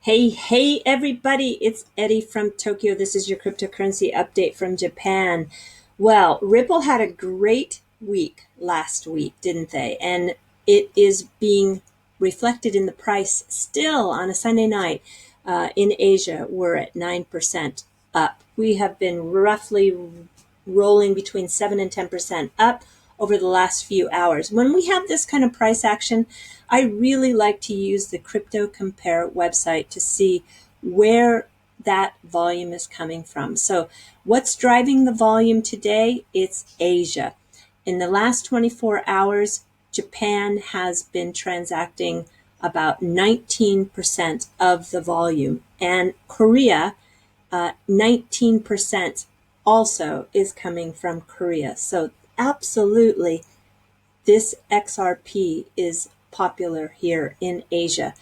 Hey, everybody, it's Eddie from Tokyo. This is your cryptocurrency update from Japan. Well, Ripple had a great week last week, didn't they? And it is being reflected in the price still on a Sunday night. In Asia, we're at 9% up. We have been roughly rolling between 7 and 10% up over the last few hours. When we have this kind of price action, I really like to use the Crypto Compare website to see where that volume is coming from. So what's driving the volume today? It's Asia. In the last 24 hours, Japan has been transacting about 19% of the volume, and Korea, 19% also is coming from Korea. So absolutely, this XRP is popular here in Asia.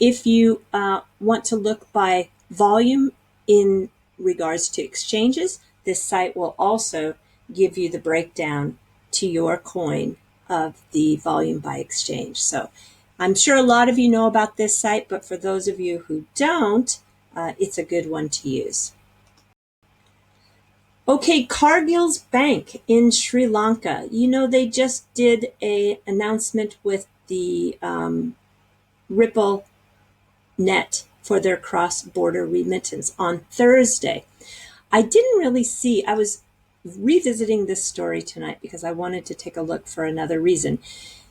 If you want to look by volume in regards to exchanges, this site will also give you the breakdown to your coin of the volume by exchange. So I'm sure a lot of you know about this site, but for those of you who don't, it's a good one to use. Okay, Carvilles Bank in Sri Lanka. You know, they just did an announcement with the Ripple net for their cross-border remittance on Thursday. I didn't really see, I was revisiting this story tonight because I wanted to take a look for another reason.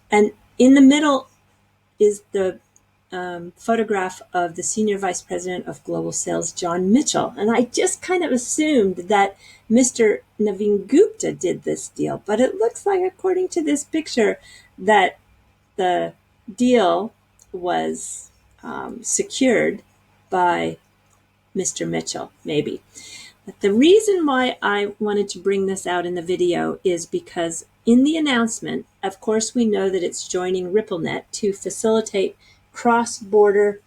And in the middle is the photograph of the Senior Vice President of Global Sales, John Mitchell. And I just kind of assumed that Mr. Naveen Gupta did this deal. But it looks like, according to this picture, that the deal was secured by Mr. Mitchell, maybe. But the reason why I wanted to bring this out in the video is because in the announcement, of course, we know that it's joining RippleNet to facilitate cross-border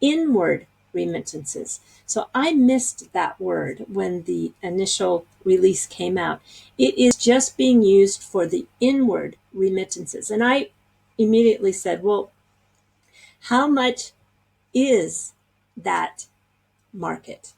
inward remittances. So I missed that word when the initial release came out. It is just being used for the inward remittances. And I immediately said, well, how much is that market?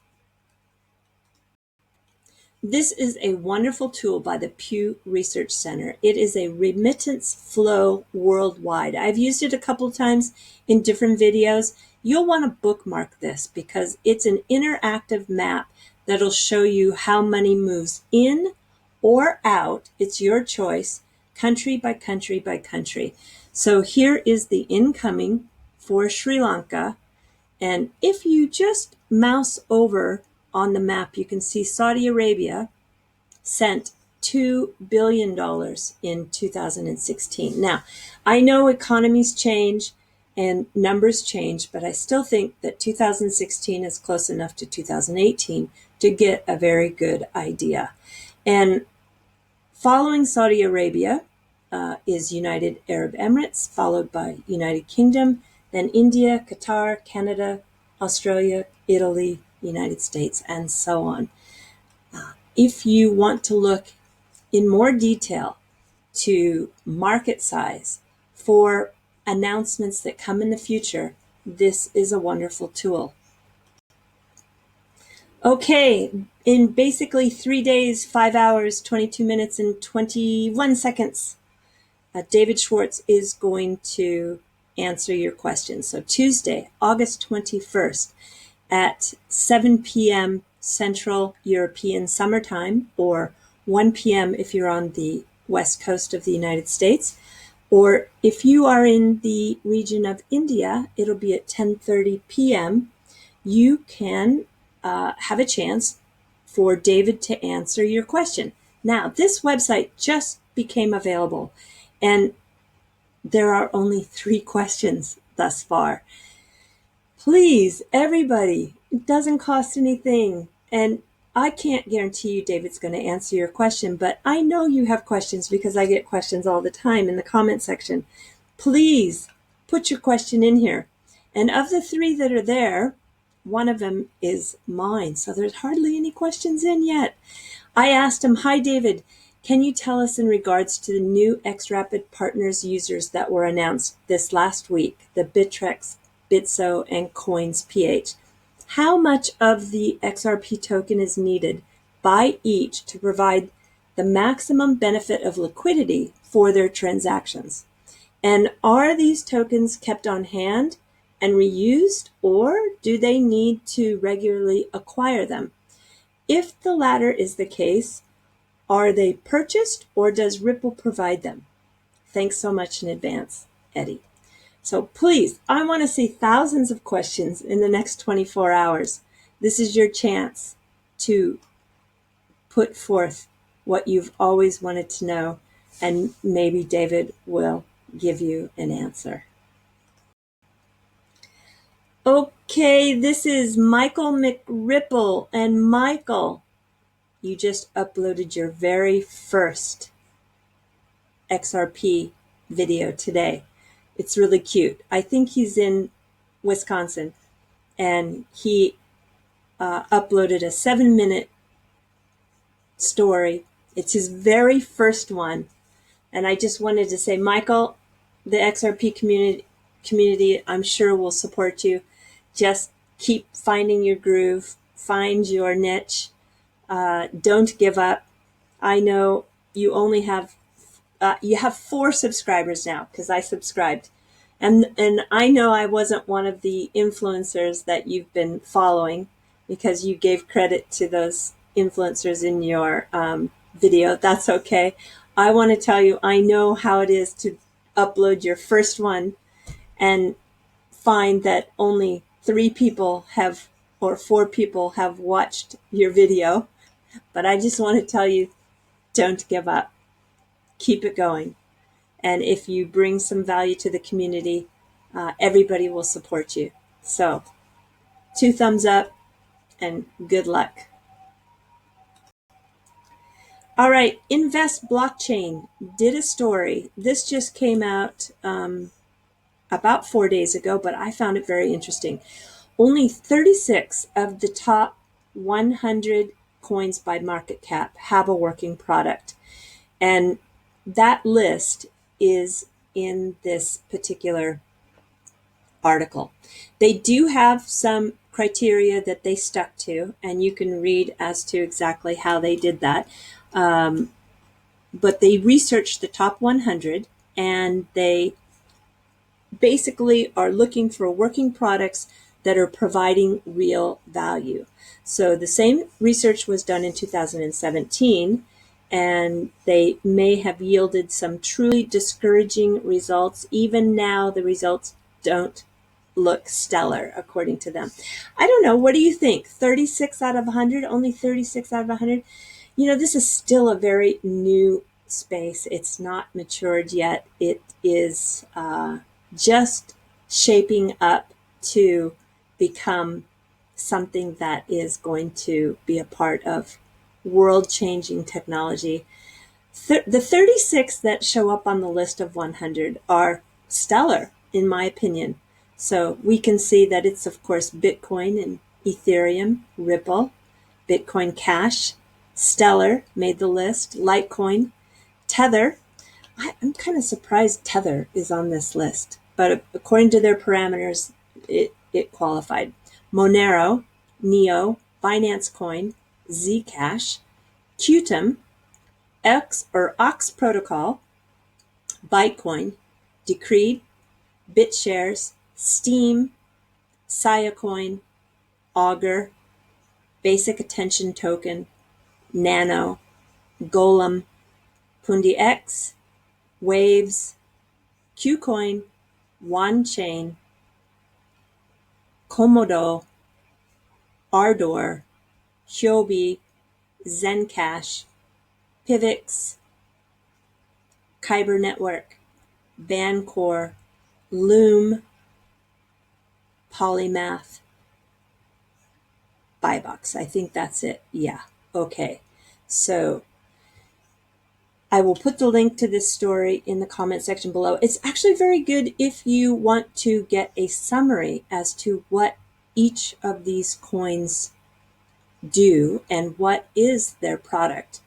This is a wonderful tool by the Pew Research Center. It is a remittance flow worldwide. I've used it a couple of times in different videos. You'll want to bookmark this because it's an interactive map that'll show you how money moves in or out. It's your choice, country by country by country. So here is the incoming for Sri Lanka. And if you just mouse over on the map, you can see Saudi Arabia sent $2 billion in 2016. Now, I know economies change and numbers change, but I still think that 2016 is close enough to 2018 to get a very good idea. And following Saudi Arabia is United Arab Emirates, followed by United Kingdom, then India, Qatar, Canada, Australia, Italy, United States, and so on. If you want to look in more detail to market size for announcements that come in the future, this is a wonderful tool. Okay, in basically 3 days, 5 hours, 22 minutes, and 21 seconds, David Schwartz is going to answer your questions. So Tuesday, August 21st, at 7 p.m. Central European Summertime, or 1 p.m. if you're on the west coast of the United States. Or if you are in the region of India, it'll be at 10:30 p.m. You can have a chance for David to answer your question. Now, this website just became available, and there are only 3 questions thus far. Please, everybody, it doesn't cost anything. And I can't guarantee you David's going to answer your question, but I know you have questions because I get questions all the time in the comment section. Please put your question in here. And of the 3 that are there, one of them is mine. So there's hardly any questions in yet. I asked him, hi, David, can you tell us in regards to the new XRapid Partners users that were announced this last week, the Bittrex Bitso, and Coins PH. How much of the XRP token is needed by each to provide the maximum benefit of liquidity for their transactions? And are these tokens kept on hand and reused, or do they need to regularly acquire them? If the latter is the case, are they purchased or does Ripple provide them? Thanks so much in advance, Eddie. So please, I want to see thousands of questions in the next 24 hours. This is your chance to put forth what you've always wanted to know, and maybe David will give you an answer. Okay, this is Michael McRipple, and Michael, you just uploaded your very first XRP video today. It's really cute. I think he's in Wisconsin, and he uploaded a 7-minute story. It's his very first one. And I just wanted to say, Michael, the XRP community, I'm sure will support you. Just keep finding your groove, find your niche. Don't give up. I know you only have, you have 4 subscribers now because I subscribed. And I know I wasn't one of the influencers that you've been following because you gave credit to those influencers in your video. That's okay. I want to tell you, I know how it is to upload your first one and find that only 3 people have, or 4 people have watched your video. But I just want to tell you, don't give up. Keep it going. And if you bring some value to the community, everybody will support you. So 2 thumbs up and good luck. All right, Invest Blockchain did a story. This just came out about 4 days ago, but I found it very interesting. Only 36 of the top 100 coins by market cap have a working product. And that list is in this particular article. They do have some criteria that they stuck to, and you can read as to exactly how they did that. But they researched the top 100, and they basically are looking for working products that are providing real value. So the same research was done in 2017, and they may have yielded some truly discouraging results. Even now, the results don't look stellar, according to them. I don't know. What do you think? 36 out of 100? Only 36 out of 100? You know, this is still a very new space. It's not matured yet. It is just shaping up to become something that is going to be a part of world-changing technology. The 36 that show up on the list of 100 are stellar, in my opinion. So we can see that it's, of course, Bitcoin and Ethereum, Ripple, Bitcoin Cash, Stellar made the list, Litecoin, Tether. I'm kind of surprised Tether is on this list, but according to their parameters, it qualified. Monero, Neo, Binance Coin, Zcash, Qtum, Ox Protocol, Bitcoin, Decreed, BitShares, Steam, Siacoin, Augur, Basic Attention Token, Nano, Golem, PundiX, Waves, Qcoin, OneChain, Komodo, Ardor, Huobi, Zencash, Pivx, Kyber Network, Bancor, Loom, Polymath, Buybox. I think that's it. Yeah. Okay. So I will put the link to this story in the comment section below. It's actually very good if you want to get a summary as to what each of these coins do and what is their product.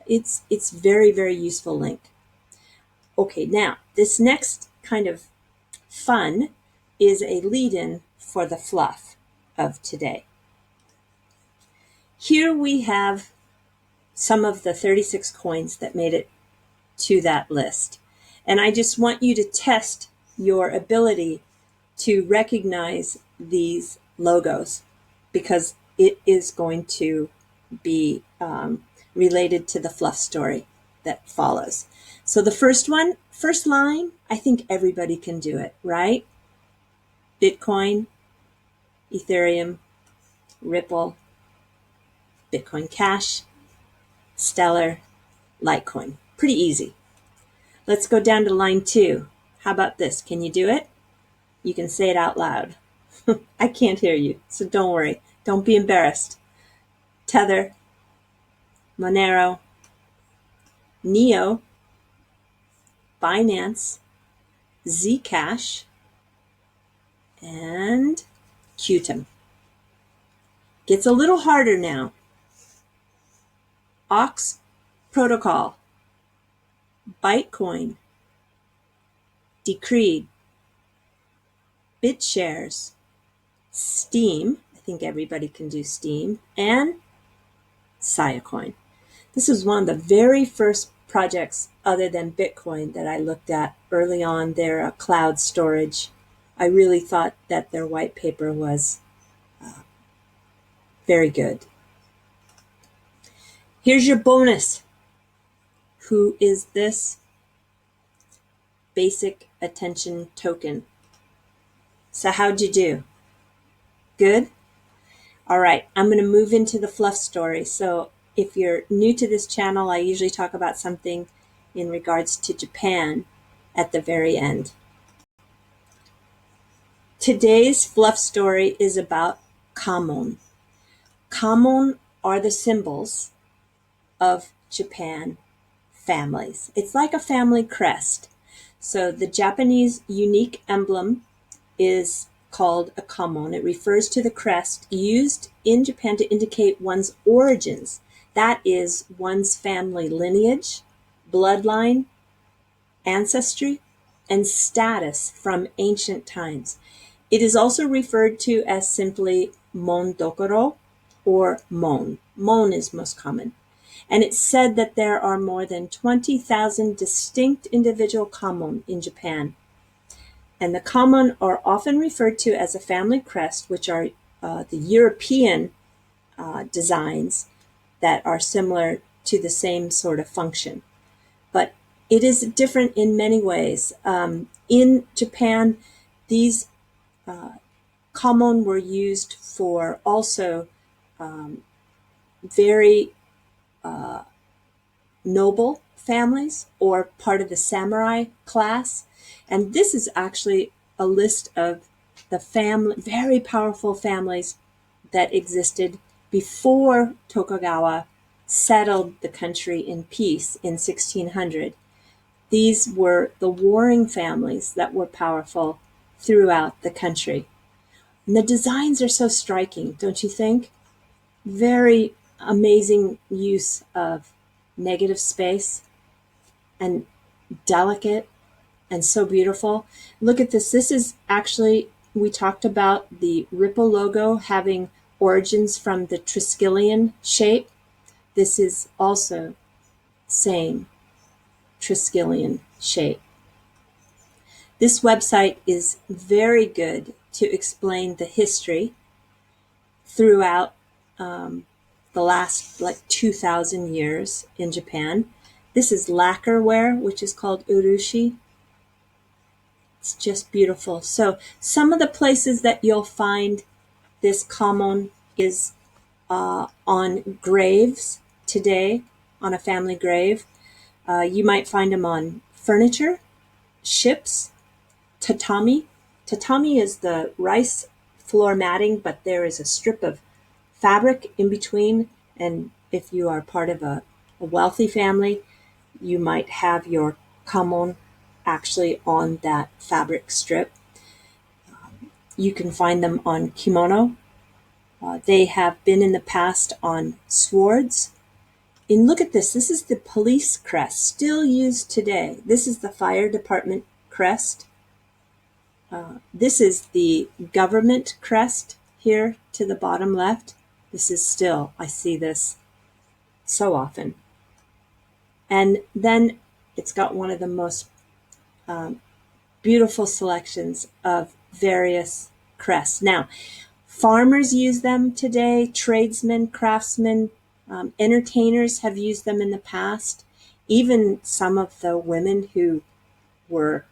It's very, very useful link. Okay, now this next kind of fun is a lead-in for the fluff of today. Here we have some of the 36 coins that made it to that list. And I just want you to test your ability to recognize these logos, because it is going to be related to the fluff story that follows. So the first line, I think everybody can do it, right? Bitcoin, Ethereum, Ripple, Bitcoin Cash, Stellar, Litecoin. Pretty easy. Let's go down to line 2. How about this? Can you do it? You can say it out loud. I can't hear you, so don't worry. Don't be embarrassed. Tether, Monero, Neo, Binance, Zcash, and Qtum. Gets a little harder now. Ox Protocol, Bytecoin, Decreed, BitShares, Steem, I think everybody can do Steem, and Siacoin. This is one of the very first projects other than Bitcoin that I looked at early on, their cloud storage. I really thought that their white paper was very good. Here's your bonus. Who is this? Basic attention token. So how'd you do? Good? All right, I'm going to move into the fluff story. So if you're new to this channel, I usually talk about something in regards to Japan at the very end. Today's fluff story is about Kamon. Kamon are the symbols of Japan families. It's like a family crest. So the Japanese unique emblem is called a kamon. It refers to the crest used in Japan to indicate one's origins. That is one's family lineage, bloodline, ancestry, and status from ancient times. It is also referred to as simply mon dokoro or mon. Mon is most common. And it's said that there are more than 20,000 distinct individual kamon in Japan. And the kamon are often referred to as a family crest, which are the European designs that are similar to the same sort of function. But it is different in many ways. In Japan, these kamon were used for also very noble families or part of the samurai class. And this is actually a list of the very powerful families that existed before Tokugawa settled the country in peace in 1600. These were the warring families that were powerful throughout the country. And the designs are so striking, don't you think? Very amazing use of negative space and delicate and so beautiful. Look at this. This is actually, we talked about the Ripple logo having origins from the Triskelion shape. This is also same Triskelion shape. This website is very good to explain the history throughout the last 2,000 years in Japan. This is lacquerware, which is called urushi. It's just beautiful. So some of the places that you'll find this kamon is on graves today, on a family grave. You might find them on furniture, ships, tatami. Tatami is the rice floor matting, but there is a strip of fabric in between. And if you are part of a wealthy family, you might have your kamon actually on that fabric strip. You can find them on kimono. They have been in the past on swords. And look at this. This is the police crest, still used today. This is the fire department crest. This is the government crest here to the bottom left. This is still, I see this so often. And then it's got one of the most beautiful selections of various crests. Now, farmers use them today, tradesmen, craftsmen, entertainers have used them in the past. Even some of the women who were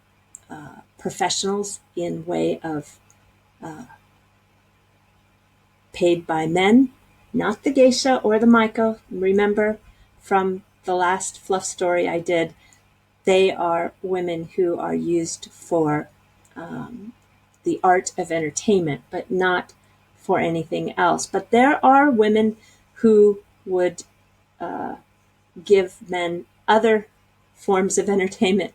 professionals in way of paid by men, not the geisha or the maiko. Remember from the last Fluff Story I did, they are women who are used for the art of entertainment, but not for anything else. But there are women who would give men other forms of entertainment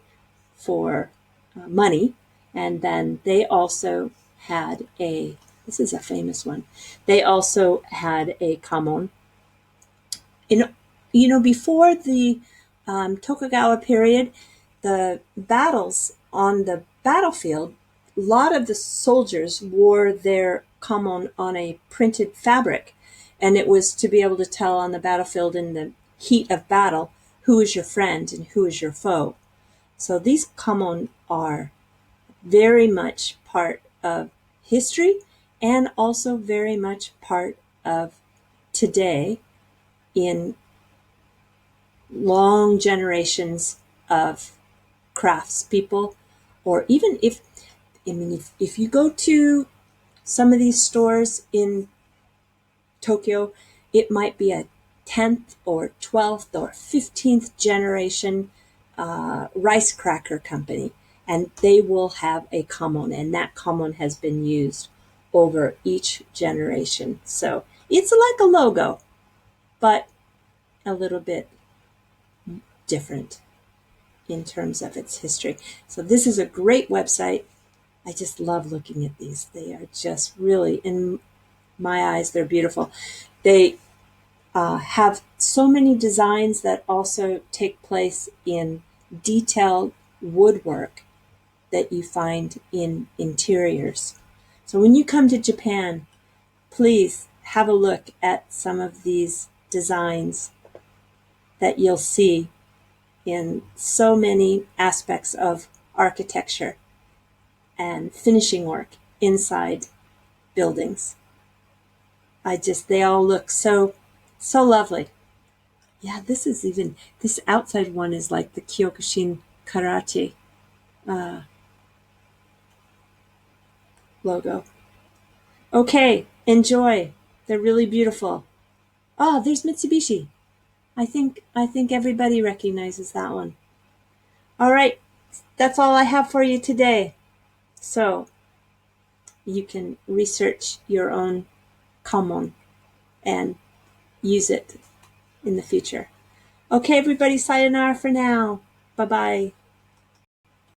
for money. And then they also had this is a famous one, they also had a kamon. Before the Tokugawa period, the battles on the battlefield, a lot of the soldiers wore their kamon on a printed fabric, and it was to be able to tell on the battlefield in the heat of battle who is your friend and who is your foe. So these kamon are very much part of history and also very much part of today in long generations of craftspeople. Or even if you go to some of these stores in Tokyo, it might be a 10th or 12th or 15th generation rice cracker company, and they will have a kamon, and that kamon has been used over each generation. So it's like a logo, but a little bit different in terms of its history. So this is a great website. I just love looking at these. They are just really, in my eyes, they're beautiful. They have so many designs that also take place in detailed woodwork that you find in interiors. So when you come to Japan, please have a look at some of these designs that you'll see in so many aspects of architecture and finishing work inside buildings. They all look so lovely. Yeah, this outside one is like the Kyokushin Karate logo. Okay, enjoy. They're really beautiful. Oh, there's Mitsubishi. I think everybody recognizes that one. All right, that's all I have for you today. So you can research your own kamon and use it in the future. Okay, everybody, sayonara for now. Bye-bye.